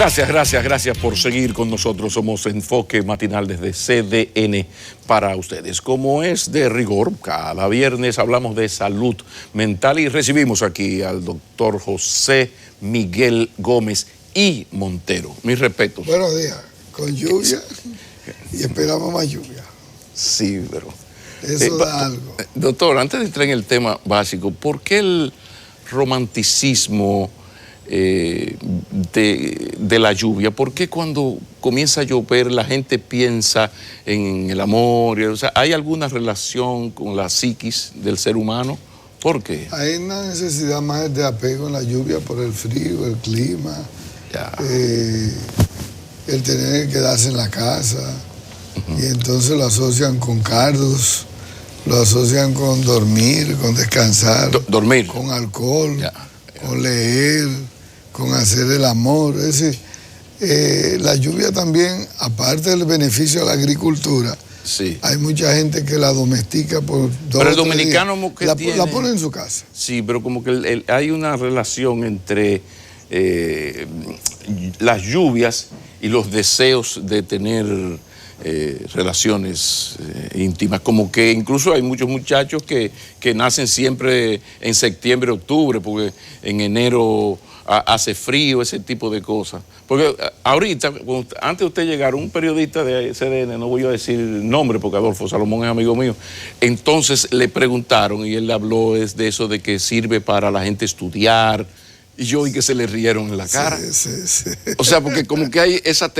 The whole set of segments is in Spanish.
Gracias por seguir con nosotros. Somos Enfoque Matinal desde CDN para ustedes. Como es de rigor, cada viernes hablamos de salud mental y recibimos aquí al doctor José Miguel Gómez y Montero. Mis respetos. Buenos días. Con lluvia y esperamos más lluvia. Sí, pero... Eso da algo. Doctor, antes de entrar en el tema básico, ¿por qué el romanticismo de la lluvia? ¿Por qué cuando comienza a llover la gente piensa en el amor? O sea, ¿hay alguna relación con la psiquis del ser humano? ¿Por qué? Hay una necesidad más de apego en la lluvia por el frío, el clima, el tener que quedarse en la casa. Y entonces lo asocian con cardos, lo asocian con dormir, con descansar, dormir, con alcohol, con leer, con hacer el amor. Es decir, la lluvia también, aparte del beneficio a la agricultura, hay mucha gente que la domestica por 2 pero el dominicano días. Que la pone en su casa. Sí, pero como que hay una relación entre las lluvias y los deseos de tener relaciones íntimas, como que incluso hay muchos muchachos que nacen siempre en septiembre, octubre, porque en enero hace frío, ese tipo de cosas. Porque ahorita, antes de usted llegar, un periodista de CDN, no voy a decir nombre porque Adolfo Salomón es amigo mío, entonces le preguntaron y él habló de eso de que sirve para la gente estudiar. Y yo oí que se le rieron en la cara. Sí. O sea, porque como que hay eso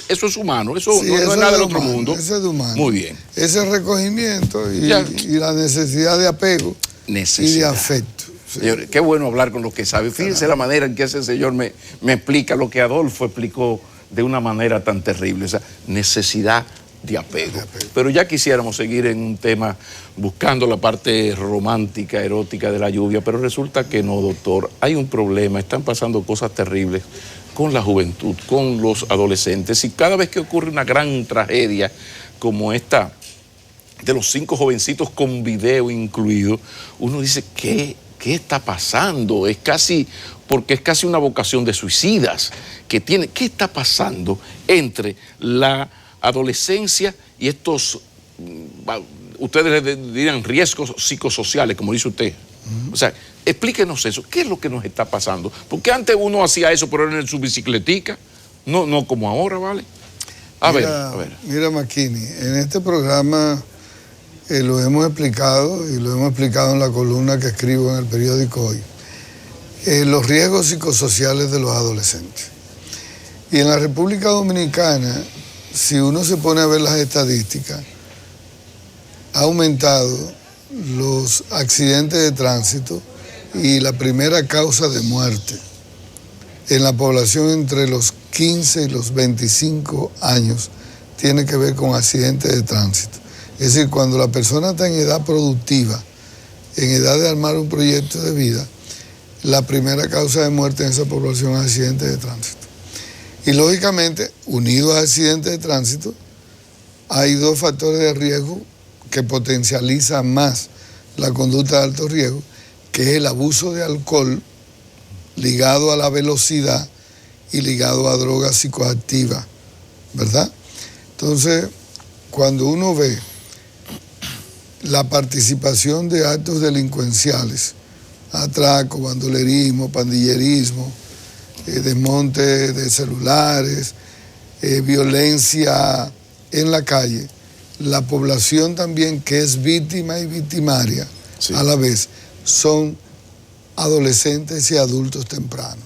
es humano, eso no es nada del otro mundo. Eso es humano. Muy bien. Ese recogimiento y la necesidad de apego y de afecto. Sí. Señor, qué bueno hablar con los que saben. Fíjense la manera en que ese señor me explica lo que Adolfo explicó de una manera tan terrible, esa necesidad de apego. Pero ya quisiéramos seguir en un tema buscando la parte romántica, erótica de la lluvia, pero resulta que no, doctor. Hay un problema, están pasando cosas terribles con la juventud, con los adolescentes, y cada vez que ocurre una gran tragedia como esta de los 5 jovencitos con video incluido, uno dice, ¿qué está pasando? Porque es casi una vocación de suicidas que tiene. ¿Qué está pasando entre la adolescencia y estos, ustedes le dirían riesgos psicosociales, como dice usted? O sea, explíquenos eso. ¿Qué es lo que nos está pasando? Porque antes uno hacía eso, pero en su bicicletica, no como ahora, ¿vale? A ver. Mira, Makini, en este programa lo hemos explicado, y lo hemos explicado en la columna que escribo en el periódico Hoy, los riesgos psicosociales de los adolescentes. Y en la República Dominicana, si uno se pone a ver las estadísticas, ha aumentado los accidentes de tránsito y la primera causa de muerte en la población entre los 15 y los 25 años tiene que ver con accidentes de tránsito. Es decir, cuando la persona está en edad productiva, en edad de armar un proyecto de vida, la primera causa de muerte en esa población es accidentes de tránsito. Y lógicamente, unidos a accidentes de tránsito, hay 2 factores de riesgo que potencializan más la conducta de alto riesgo, que es el abuso de alcohol ligado a la velocidad y ligado a drogas psicoactivas, ¿verdad? Entonces, cuando uno ve la participación de actos delincuenciales, atraco, bandolerismo, pandillerismo, desmonte de celulares, violencia en la calle, la población también que es víctima y victimaria a la vez son adolescentes y adultos tempranos.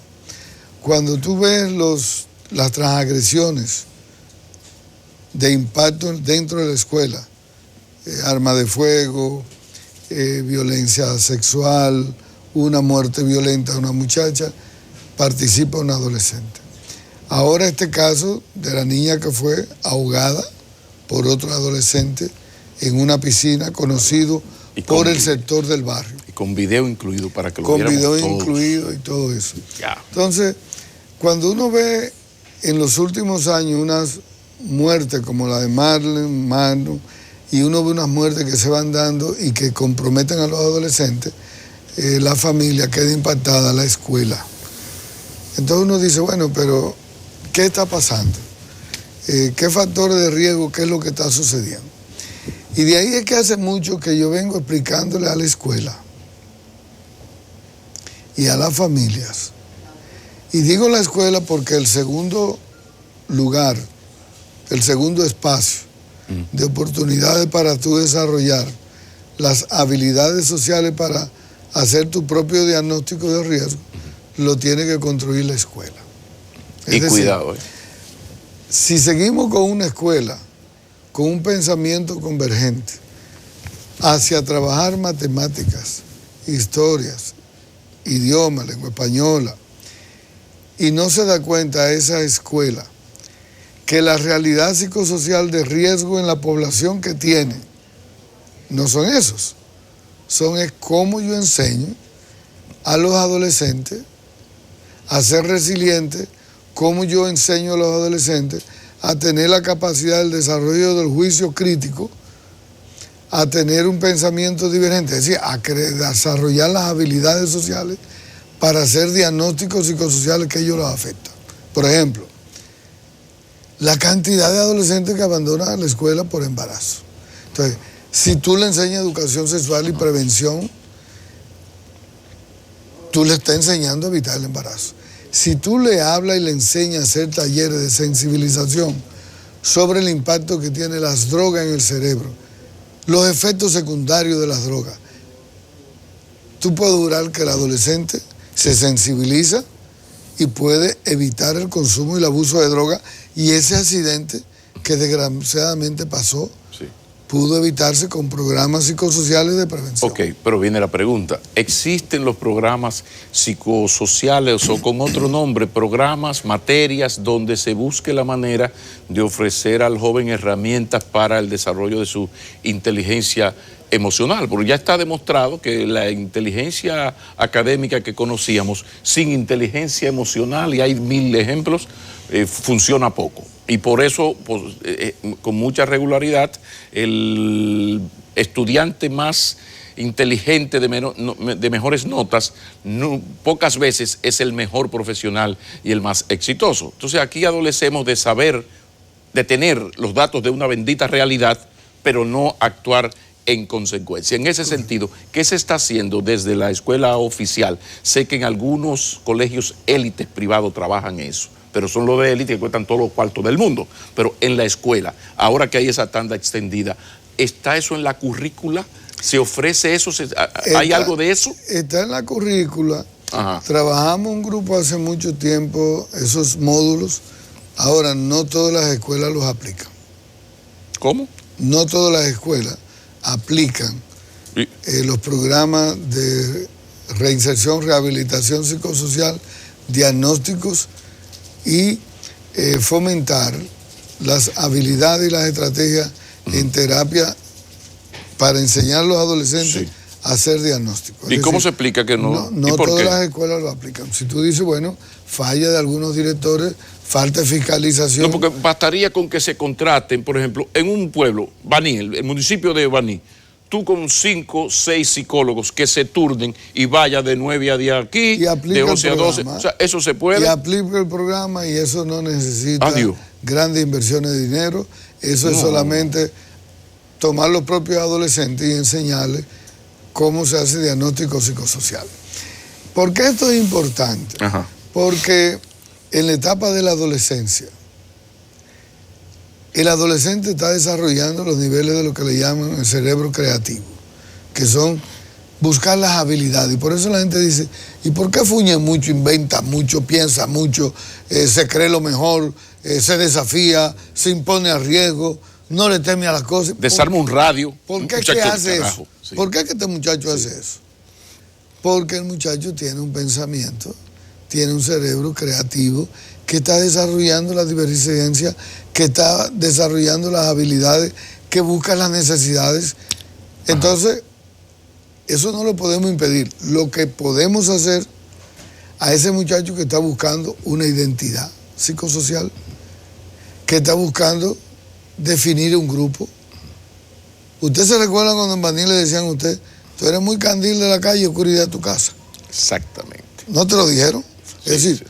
Cuando tú ves las transagresiones de impacto dentro de la escuela, arma de fuego, violencia sexual, una muerte violenta de una muchacha, participa un adolescente. Ahora este caso de la niña que fue ahogada por otro adolescente en una piscina, conocido por el sector del barrio. Y con video incluido para que lo viéramos todos. Con video incluido y todo eso. Entonces, cuando uno ve en los últimos años unas muertes como la de Marlene, Mano, y uno ve unas muertes que se van dando y que comprometen a los adolescentes, la familia queda impactada, la escuela. Entonces uno dice, bueno, pero ¿qué está pasando? ¿Qué factores de riesgo, qué es lo que está sucediendo? Y de ahí es que hace mucho que yo vengo explicándole a la escuela y a las familias. Y digo la escuela porque el segundo lugar, el segundo espacio de oportunidades para tú desarrollar las habilidades sociales para hacer tu propio diagnóstico de riesgo, lo tiene que construir la escuela. Y cuidado. Si seguimos con una escuela, con un pensamiento convergente, hacia trabajar matemáticas, historias, idiomas, lengua española, y no se da cuenta esa escuela que la realidad psicosocial de riesgo en la población que tiene no son esos, es cómo yo enseño a los adolescentes a ser resilientes, cómo yo enseño a los adolescentes a tener la capacidad del desarrollo del juicio crítico, a tener un pensamiento divergente, es decir, a desarrollar las habilidades sociales para hacer diagnósticos psicosociales que ellos los afectan. Por ejemplo, la cantidad de adolescentes que abandonan la escuela por embarazo. Entonces, si tú le enseñas educación sexual y prevención, tú le estás enseñando a evitar el embarazo. Si tú le hablas y le enseñas a hacer talleres de sensibilización sobre el impacto que tienen las drogas en el cerebro, los efectos secundarios de las drogas, tú puedes lograr que el adolescente se sensibiliza y puede evitar el consumo y el abuso de drogas, y ese accidente que desgraciadamente pasó, pudo evitarse con programas psicosociales de prevención. Ok, pero viene la pregunta. ¿Existen los programas psicosociales o con otro nombre, programas, materias, donde se busque la manera de ofrecer al joven herramientas para el desarrollo de su inteligencia emocional? Porque ya está demostrado que la inteligencia académica que conocíamos, sin inteligencia emocional, y hay 1000 ejemplos, funciona poco. Y por eso, pues, con mucha regularidad, el estudiante más inteligente de mejores notas, pocas veces es el mejor profesional y el más exitoso. Entonces aquí adolecemos de saber, de tener los datos de una bendita realidad, pero no actuar en consecuencia. En ese sentido, ¿qué se está haciendo desde la escuela oficial? Sé que en algunos colegios élites privados trabajan eso, pero son los de élite que cuestan todos los cuartos del mundo. Pero en la escuela, ahora que hay esa tanda extendida, ¿está eso en la currícula? ¿Se ofrece eso? ¿Hay algo de eso? Está en la currícula. Ajá. Trabajamos un grupo hace mucho tiempo, esos módulos. Ahora, no todas las escuelas los aplican. ¿Cómo? No todas las escuelas aplican los programas de reinserción, rehabilitación psicosocial, diagnósticos y fomentar las habilidades y las estrategias en terapia para enseñar a los adolescentes a hacer diagnósticos. ¿Y cómo se explica que no? No todas las escuelas lo aplican. Si tú dices, bueno, falla de algunos directores, falta de fiscalización. No, porque bastaría con que se contraten, por ejemplo, en un pueblo, Baní, el municipio de Baní, tú con 5 o 6 psicólogos que se turnen y vaya de 9 a 10 aquí, de 11 a 12, o sea, eso se puede. Y aplica el programa y eso no necesita grandes inversiones de dinero, eso es solamente tomar los propios adolescentes y enseñarles cómo se hace diagnóstico psicosocial. ¿Por qué esto es importante? Ajá. Porque en la etapa de la adolescencia, el adolescente está desarrollando los niveles de lo que le llaman el cerebro creativo, que son buscar las habilidades. Y por eso la gente dice, ¿y por qué fuñe mucho, inventa mucho, piensa mucho, se cree lo mejor, se desafía, se impone a riesgo, no le teme a las cosas? Desarma un radio. ¿Por qué que hace eso? Sí. ¿Por qué que este muchacho hace eso? Porque el muchacho tiene un pensamiento, tiene un cerebro creativo que está desarrollando la divergencia, que está desarrollando las habilidades, que busca las necesidades. Entonces, eso no lo podemos impedir. Lo que podemos hacer a ese muchacho que está buscando una identidad psicosocial, que está buscando definir un grupo. ¿Usted se recuerda cuando en Baní le decían a usted, tú eres muy candil de la calle y oscuridad de tu casa? Exactamente. ¿No te lo dijeron? Es decir,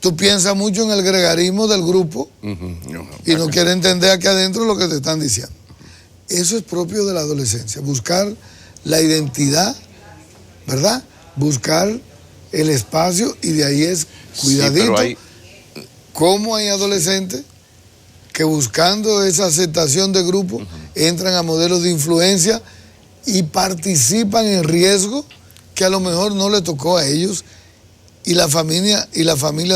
Tú piensas mucho en el gregarismo del grupo y no quieres entender aquí adentro lo que te están diciendo. Eso es propio de la adolescencia, buscar la identidad, ¿verdad? Buscar el espacio, y de ahí es cuidadito. Sí, cómo hay adolescentes que buscando esa aceptación de grupo entran a modelos de influencia y participan en riesgo que a lo mejor no le tocó a ellos, y la familia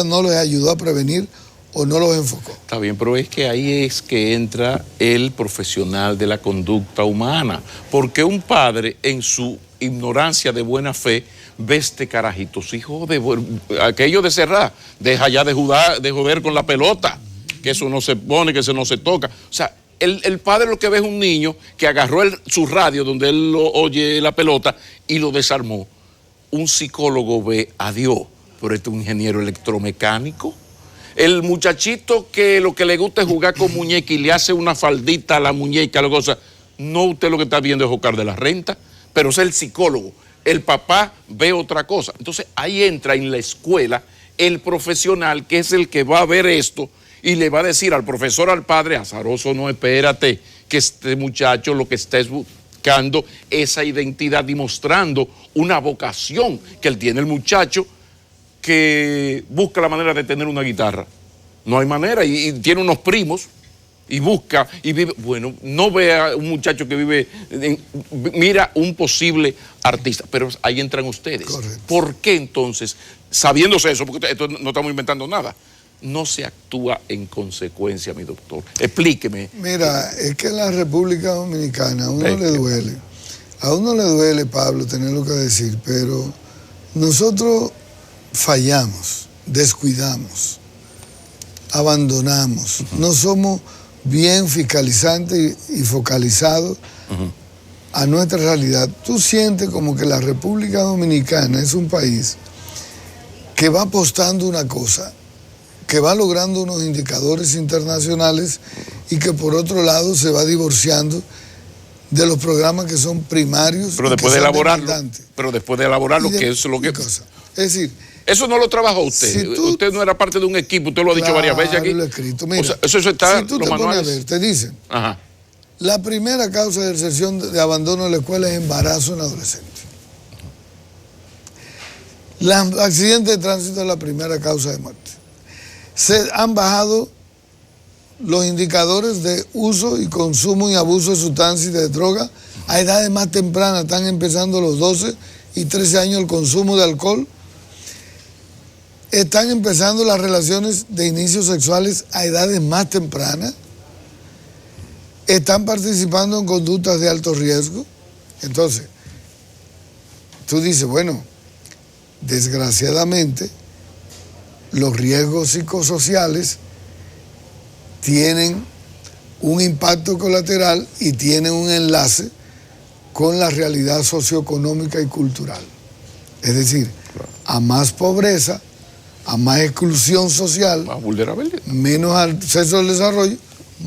no les ayudó a prevenir o no los enfocó. Está bien, pero es que ahí es que entra el profesional de la conducta humana, porque un padre en su ignorancia de buena fe ve este carajito, hijo de aquello de cerrar, deja ya de joder con la pelota, que eso no se pone, que eso no se toca. O sea, el padre lo que ve es un niño que agarró su radio donde él oye la pelota y lo desarmó. Un psicólogo ve a Dios, pero este es un ingeniero electromecánico. El muchachito que lo que le gusta es jugar con muñeca y le hace una faldita a la muñeca, la cosa, no, usted lo que está viendo es Oscar de la Renta, pero es el psicólogo. El papá ve otra cosa. Entonces ahí entra en la escuela el profesional, que es el que va a ver esto y le va a decir al profesor, al padre, azaroso, no, espérate, que este muchacho lo que está es buscando esa identidad, demostrando una vocación que él tiene, el muchacho que busca la manera de tener una guitarra. No hay manera, y tiene unos primos, y busca, y vive. Bueno, no ve a un muchacho que vive, mira un posible artista, pero ahí entran ustedes. Correcto. ¿Por qué entonces, sabiéndose eso, porque esto no estamos inventando nada, no se actúa en consecuencia, mi doctor? Explíqueme. Mira, es que en la República Dominicana a uno le duele. A uno le duele, Pablo, tenerlo que decir, pero nosotros fallamos, descuidamos, abandonamos, no somos bien fiscalizantes y focalizados a nuestra realidad. Tú sientes como que la República Dominicana es un país que va apostando una cosa, que va logrando unos indicadores internacionales y que por otro lado se va divorciando de los programas que son primarios. Pero después de elaborarlo, que es lo que... Es decir, eso no lo trabajó usted. Usted no era parte de un equipo, usted lo ha dicho varias veces aquí. Lo he escrito. Mira, o sea, eso está si tú te pones a ver, te dicen, la primera causa de deserción de abandono de la escuela es embarazo en adolescentes. Los accidentes de tránsito es la primera causa de muerte. Se han bajado los indicadores de uso y consumo y abuso de sustancias y de drogas a edades más tempranas. Están empezando los 12 y 13 años el consumo de alcohol. Están empezando las relaciones de inicios sexuales a edades más tempranas. Están participando en conductas de alto riesgo. Entonces, tú dices, bueno, desgraciadamente, los riesgos psicosociales tienen un impacto colateral y tienen un enlace con la realidad socioeconómica y cultural. Es decir, a más pobreza, a más exclusión social, más vulnerabilidad, menos acceso al desarrollo,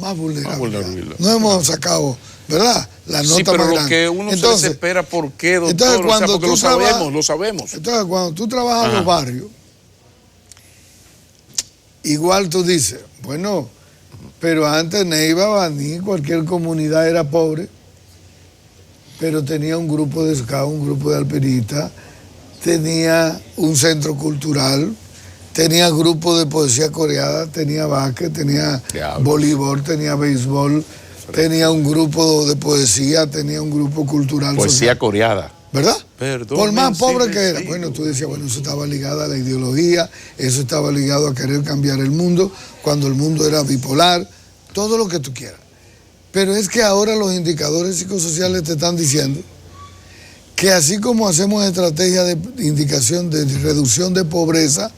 más vulnerabilidad. No hemos sacado, ¿verdad?, la nota, sí, pero más grande. Que uno entonces, se desespera, ¿por qué, doctor? Entonces, cuando porque lo sabemos. Entonces, cuando tú trabajas en los barrios, igual tú dices, bueno, pero antes Neiva, Baní, cualquier comunidad era pobre, pero tenía un grupo de scout, un grupo de alpinistas, tenía un centro cultural, tenía grupo de poesía coreana, tenía básquet, tenía voleibol, tenía béisbol, tenía un grupo de poesía, tenía un grupo cultural. Poesía coreana. ¿Verdad? Perdón, por más pobre que era. Bueno, tú decías, bueno, eso estaba ligado a la ideología, eso estaba ligado a querer cambiar el mundo, cuando el mundo era bipolar, todo lo que tú quieras. Pero es que ahora los indicadores psicosociales te están diciendo que así como hacemos estrategias de indicación de reducción de pobreza,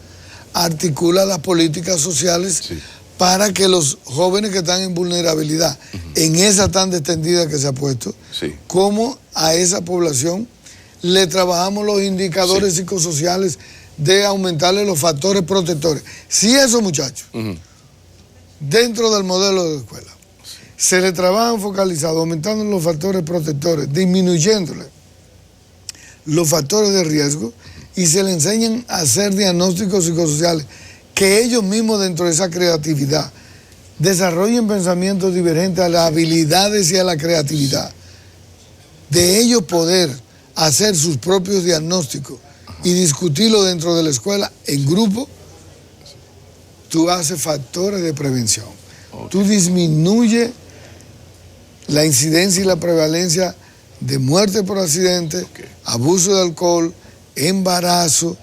articula las políticas sociales para que los jóvenes que están en vulnerabilidad, en esa tan extendida que se ha puesto, como a esa población le trabajamos los indicadores psicosociales de aumentarle los factores protectores. Si esos muchachos, dentro del modelo de escuela, se le trabajan focalizados, aumentando los factores protectores, disminuyéndole los factores de riesgo, y se le enseñan a hacer diagnósticos psicosociales que ellos mismos dentro de esa creatividad desarrollen pensamientos divergentes a las habilidades y a la creatividad, de ellos poder hacer sus propios diagnósticos y discutirlo dentro de la escuela en grupo, tú haces factores de prevención. Tú disminuyes la incidencia y la prevalencia de muerte por accidente, abuso de alcohol, embarazo,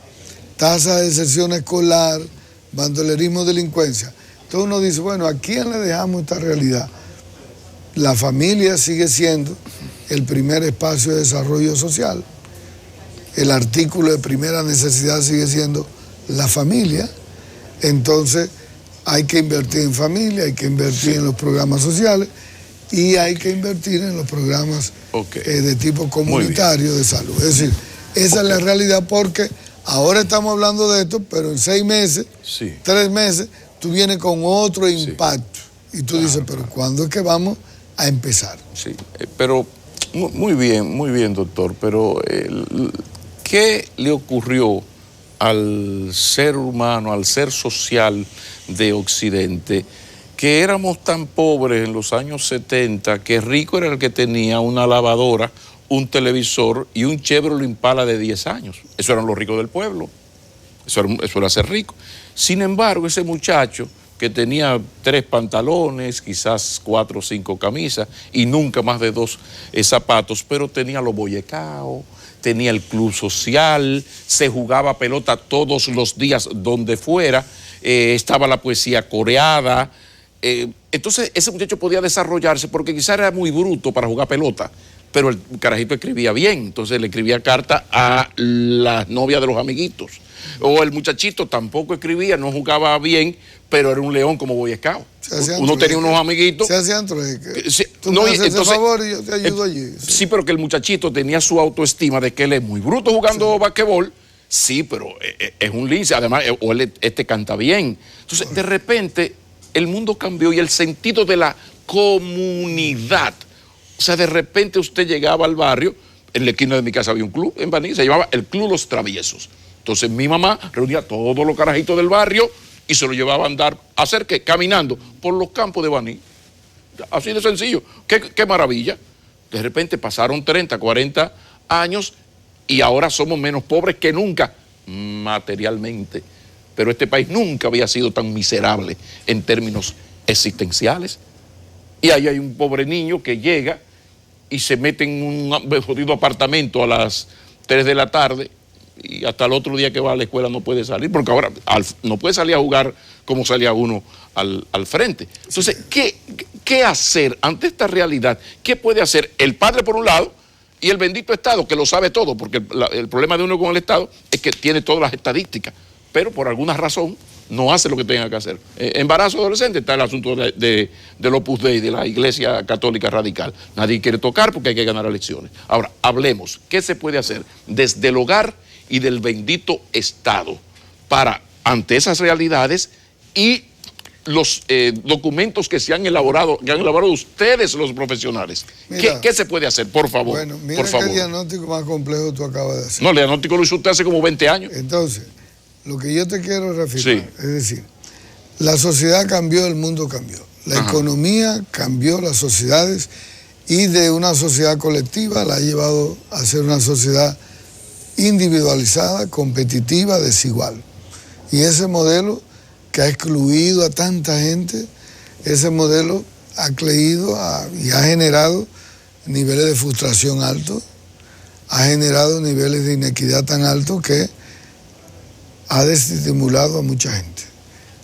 tasa de deserción escolar, bandolerismo, delincuencia. Entonces uno dice, bueno, ¿a quién le dejamos esta realidad? La familia sigue siendo el primer espacio de desarrollo social. El artículo de primera necesidad sigue siendo la familia. Entonces hay que invertir en familia, hay que invertir en los programas sociales y hay que invertir en los programas de tipo comunitario de salud. Es decir, esa es la realidad, porque ahora estamos hablando de esto, pero en 6 meses, 3 meses, tú vienes con otro impacto. Y tú dices, pero ¿cuándo es que vamos a empezar? Sí, pero muy bien, doctor, pero ¿qué le ocurrió al ser humano, al ser social de Occidente, que éramos tan pobres en los años 70, que rico era el que tenía una lavadora, un televisor y un Chevrolet Impala de 10 años? Eso eran los ricos del pueblo, eso era ser rico. Sin embargo, ese muchacho que tenía 3 pantalones, quizás 4 o 5 camisas y nunca más de 2 zapatos, pero tenía los boyecaos, tenía el club social, se jugaba pelota todos los días donde fuera, estaba la poesía coreada. Entonces ese muchacho podía desarrollarse porque quizás era muy bruto para jugar pelota, pero el carajito escribía bien, entonces le escribía carta a la novia de los amiguitos. O el muchachito tampoco escribía, no jugaba bien, pero era un león como Boy Scout. Uno tenía unos amiguitos. Se hacían trueques. Tú me haces ese favor y yo te ayudo allí. Sí, pero que el muchachito tenía su autoestima de que él es muy bruto jugando basquetbol. Sí, pero es un lince, además, o él canta bien. Entonces, de repente, el mundo cambió y el sentido de la comunidad. O sea, de repente usted llegaba al barrio, en la esquina de mi casa había un club en Baní, se llamaba el Club Los Traviesos. Entonces mi mamá reunía a todos los carajitos del barrio y se lo llevaba a andar, ¿a hacer qué? Caminando por los campos de Baní. Así de sencillo. Qué maravilla. De repente pasaron 30, 40 años y ahora somos menos pobres que nunca, materialmente. Pero este país nunca había sido tan miserable en términos existenciales. Y ahí hay un pobre niño que llega y se mete en un jodido apartamento a las 3 de la tarde y hasta el otro día que va a la escuela no puede salir, porque ahora no puede salir a jugar como salía uno al frente. Entonces, ¿qué hacer ante esta realidad? ¿Qué puede hacer el padre por un lado y el bendito Estado, que lo sabe todo? Porque el problema de uno con el Estado es que tiene todas las estadísticas, pero por alguna razón no hace lo que tenga que hacer. Embarazo adolescente está el asunto del Opus Dei, de la Iglesia Católica Radical. Nadie quiere tocar porque hay que ganar elecciones. Ahora, hablemos, ¿qué se puede hacer desde el hogar y del bendito Estado para, ante esas realidades y los documentos que han elaborado ustedes los profesionales? Mira, ¿qué se puede hacer, por favor? Bueno, mira por favor. Qué diagnóstico más complejo tú acabas de hacer. No, el diagnóstico lo hizo usted hace como 20 años. Entonces, lo que yo te quiero reafirmar, es decir, la sociedad cambió, el mundo cambió. La economía cambió, las sociedades, y de una sociedad colectiva la ha llevado a ser una sociedad individualizada, competitiva, desigual. Y ese modelo que ha excluido a tanta gente, ese modelo ha creído y ha generado niveles de frustración altos, ha generado niveles de inequidad tan altos que ha desestimulado a mucha gente,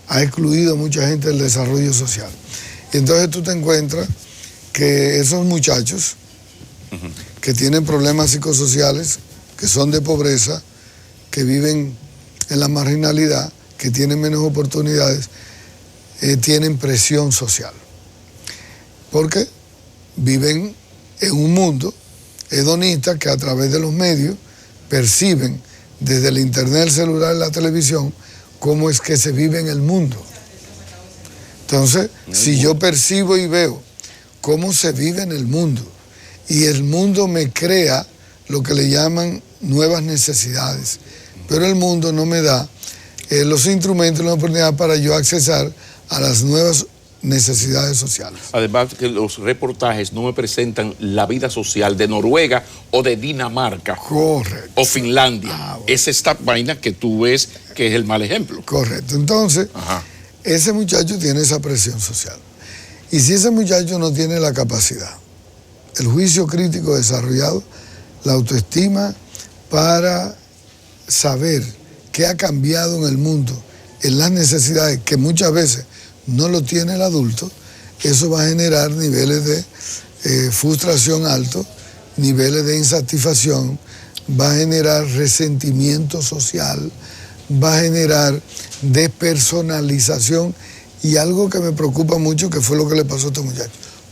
ha excluido a mucha gente del desarrollo social. Y entonces tú te encuentras que esos muchachos que tienen problemas psicosociales, que son de pobreza, que viven en la marginalidad, que tienen menos oportunidades, tienen presión social. Porque viven en un mundo hedonista que a través de los medios perciben desde el internet, el celular y la televisión cómo es que se vive en el mundo. Entonces, si yo percibo y veo cómo se vive en el mundo y el mundo me crea lo que le llaman nuevas necesidades, pero el mundo no me da los instrumentos y la oportunidad para yo accesar a las nuevas necesidades sociales. Además que los reportajes no me presentan la vida social de Noruega o de Dinamarca. Correcto. O Finlandia. Bueno. Es esta vaina que tú ves que es el mal ejemplo. Correcto. Entonces, ese muchacho tiene esa presión social. Y si ese muchacho no tiene la capacidad, el juicio crítico desarrollado, la autoestima para saber qué ha cambiado en el mundo, en las necesidades que muchas veces no lo tiene el adulto, eso va a generar niveles de frustración altos, niveles de insatisfacción, va a generar resentimiento social, va a generar despersonalización y algo que me preocupa mucho, que fue lo que le pasó a este muchacho,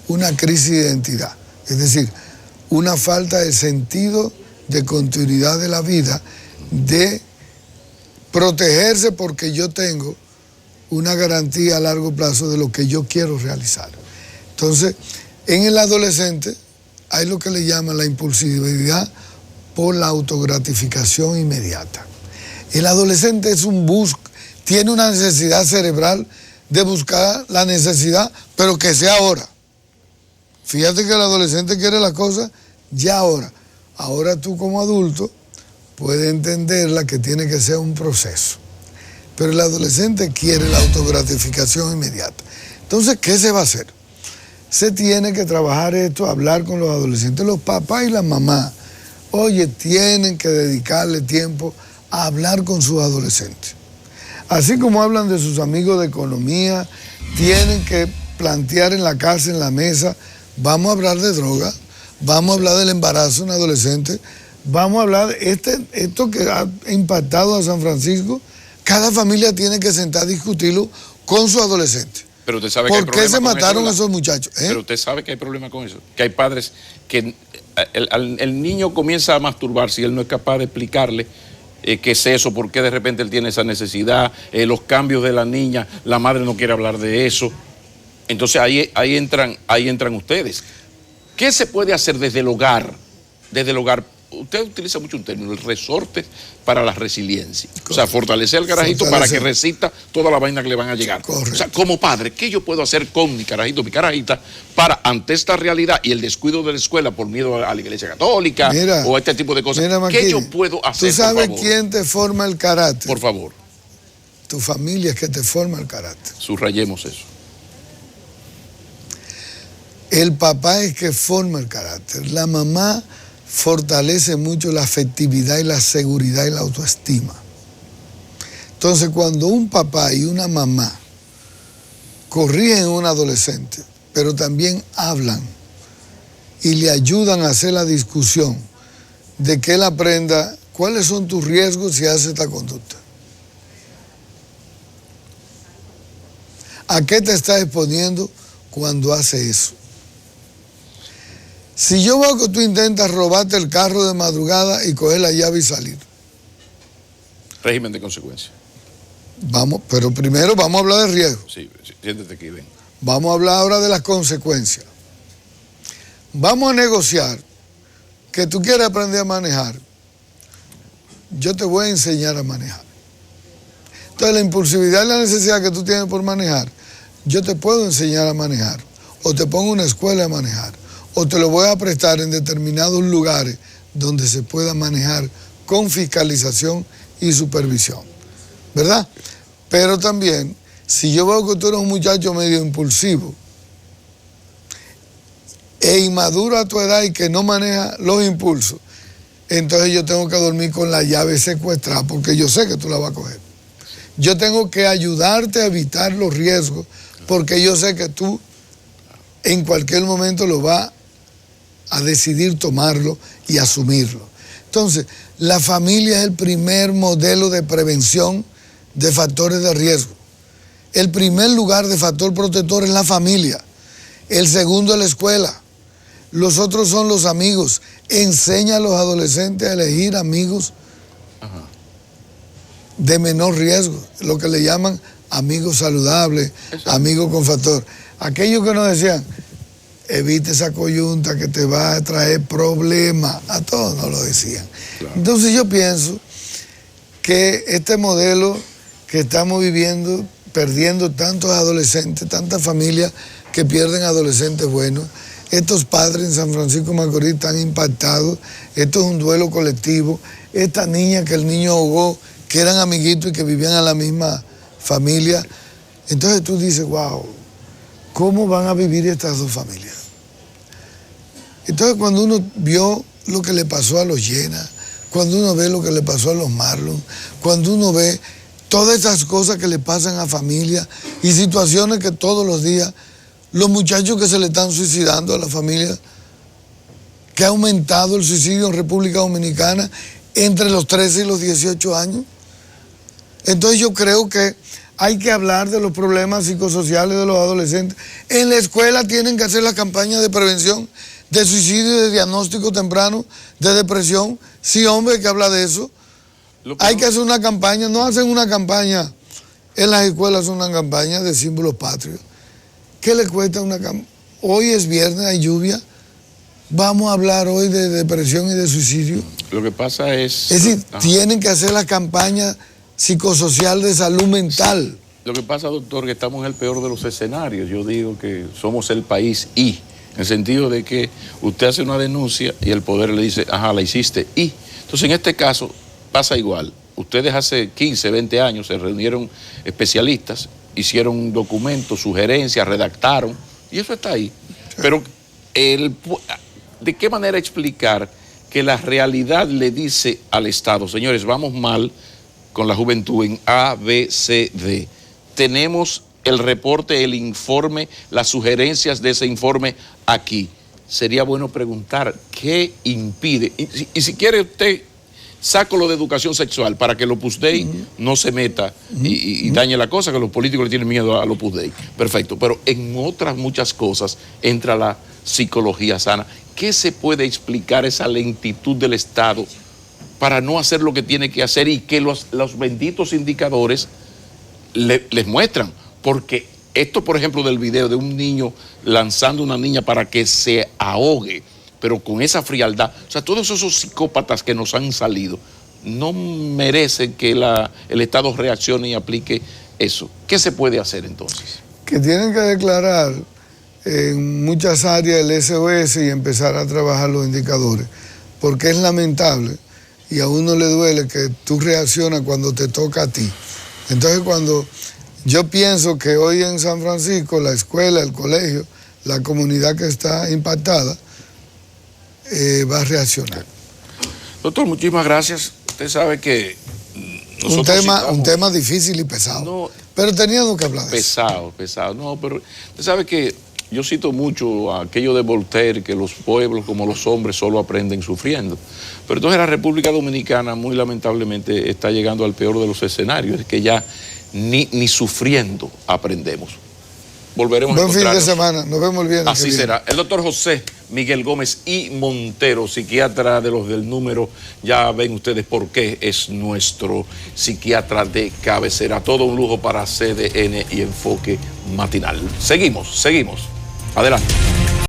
una crisis de identidad, es decir, una falta de sentido de continuidad de la vida, de protegerse porque yo tengo una garantía a largo plazo de lo que yo quiero realizar. Entonces, en el adolescente hay lo que le llaman la impulsividad por la autogratificación inmediata. El adolescente tiene una necesidad cerebral de buscar la necesidad, pero que sea ahora. Fíjate que el adolescente quiere las cosas ya ahora. Ahora tú como adulto puedes entenderla que tiene que ser un proceso. Pero el adolescente quiere la autogratificación inmediata. Entonces, ¿qué se va a hacer? Se tiene que trabajar esto, hablar con los adolescentes, los papás y las mamás. Oye, tienen que dedicarle tiempo a hablar con sus adolescentes. Así como hablan de sus amigos de economía, tienen que plantear en la casa, en la mesa, vamos a hablar de droga, vamos a hablar del embarazo en adolescentes, vamos a hablar de esto que ha impactado a San Francisco. Cada familia tiene que sentar a discutirlo con su adolescente. Pero usted sabe ¿Por qué se mataron esos muchachos? Pero usted sabe que hay problema con eso. Que hay padres que el niño comienza a masturbarse y él no es capaz de explicarle qué es eso, por qué de repente él tiene esa necesidad, los cambios de la niña, la madre no quiere hablar de eso. Entonces ahí entran ustedes. ¿Qué se puede hacer desde el hogar? Desde el hogar. Usted utiliza mucho un término, el resorte para la resiliencia. Correcto. O sea, fortalecer al carajito para que resista toda la vaina que le van a llegar. Correcto. O sea, como padre, ¿qué yo puedo hacer con mi carajito, mi carajita, para ante esta realidad y el descuido de la escuela por miedo a la iglesia católica o este tipo de cosas? ¿Qué yo puedo hacer? ¿Tú sabes quién te forma el carácter? Por favor. Tu familia es que te forma el carácter. Subrayemos eso. El papá es que forma el carácter. La mamá fortalece mucho la afectividad y la seguridad y la autoestima. Entonces, cuando un papá y una mamá corrigen a un adolescente, pero también hablan y le ayudan a hacer la discusión de que él aprenda cuáles son tus riesgos si haces esta conducta. ¿A qué te estás exponiendo cuando haces eso? Si yo veo que tú intentas robarte el carro de madrugada y coger la llave y salir. Régimen de consecuencias. Vamos, pero primero vamos a hablar de riesgo. Sí, siéntate aquí, ven. Vamos a hablar ahora de las consecuencias. Vamos a negociar que tú quieres aprender a manejar. Yo te voy a enseñar a manejar. Entonces, la impulsividad y la necesidad que tú tienes por manejar, yo te puedo enseñar a manejar. O te pongo una escuela a manejar. O te lo voy a prestar en determinados lugares donde se pueda manejar con fiscalización y supervisión, ¿verdad? Pero también, si yo veo que tú eres un muchacho medio impulsivo e inmaduro a tu edad y que no maneja los impulsos, entonces yo tengo que dormir con la llave secuestrada porque yo sé que tú la vas a coger. Yo tengo que ayudarte a evitar los riesgos porque yo sé que tú en cualquier momento lo vas a decidir tomarlo y asumirlo. Entonces, la familia es el primer modelo de prevención de factores de riesgo. El primer lugar de factor protector es la familia. El segundo es la escuela. Los otros son los amigos. Enseña a los adolescentes a elegir amigos de menor riesgo, lo que le llaman amigos saludables, amigos con factor. Aquellos que nos decían, evite esa coyunta que te va a traer problemas. A todos nos lo decían. Claro. Entonces yo pienso que este modelo que estamos viviendo, perdiendo tantos adolescentes, tantas familias que pierden adolescentes buenos. Estos padres en San Francisco de Macorís están impactados. Esto es un duelo colectivo. Esta niña que el niño ahogó, que eran amiguitos y que vivían en la misma familia. Entonces tú dices, wow, ¿cómo van a vivir estas dos familias? Entonces cuando uno vio lo que le pasó a los Llenas, cuando uno ve lo que le pasó a los Marlon, cuando uno ve todas esas cosas que le pasan a familias y situaciones que todos los días, los muchachos que se le están suicidando a la familia, que ha aumentado el suicidio en República Dominicana entre los 13 y los 18 años. Entonces yo creo que hay que hablar de los problemas psicosociales de los adolescentes. En la escuela tienen que hacer las campañas de prevención de suicidio y de diagnóstico temprano de depresión. Sí, hombre, hay que hablar de eso. Hay que hacer una campaña. No hacen una campaña en las escuelas, una campaña de símbolos patrios. ¿Qué le cuesta una campaña? Hoy es viernes, hay lluvia. Vamos a hablar hoy de depresión y de suicidio. Lo que pasa es... Es decir, tienen que hacer la campaña psicosocial de salud mental. Lo que pasa, doctor, que estamos en el peor de los escenarios. Yo digo que somos el país en el sentido de que usted hace una denuncia y el poder le dice, ajá, la hiciste Entonces, en este caso, pasa igual. Ustedes hace 15, 20 años se reunieron especialistas, hicieron un documento, sugerencias, redactaron, y eso está ahí. Pero, ¿de qué manera explicar que la realidad le dice al Estado, señores, vamos mal con la juventud en A, B, C, D? Tenemos el reporte, el informe, las sugerencias de ese informe aquí. Sería bueno preguntar, ¿qué impide? Y si quiere usted, saco lo de educación sexual para que el Opus Dei no se meta y dañe la cosa, que los políticos le tienen miedo al Opus Dei. Perfecto, pero en otras muchas cosas entra la psicología sana. ¿Qué se puede explicar esa lentitud del Estado para no hacer lo que tiene que hacer y que los benditos indicadores les muestran? Porque esto, por ejemplo, del video de un niño lanzando a una niña para que se ahogue, pero con esa frialdad, o sea, todos esos psicópatas que nos han salido, no merecen que el Estado reaccione y aplique eso. ¿Qué se puede hacer entonces? Que tienen que declarar en muchas áreas el SOS y empezar a trabajar los indicadores, porque es lamentable y a uno le duele que tú reaccionas cuando te toca a ti. Entonces cuando yo pienso que hoy en San Francisco la escuela, el colegio, la comunidad que está impactada va a reaccionar. Doctor, muchísimas gracias. Usted sabe que un tema difícil y pesado, pero teníamos que hablar de eso. Pesado. No, pero usted sabe que yo cito mucho aquello de Voltaire, que los pueblos como los hombres solo aprenden sufriendo. Pero entonces la República Dominicana muy lamentablemente está llegando al peor de los escenarios, es que ya ni sufriendo aprendemos. Volveremos a encontrarnos. Buen fin de semana, nos vemos el viernes. Así será. El doctor José Miguel Gómez y Montero, psiquiatra de los del número, ya ven ustedes por qué es nuestro psiquiatra de cabecera. Todo un lujo para CDN y Enfoque Matinal. Seguimos. Adelante.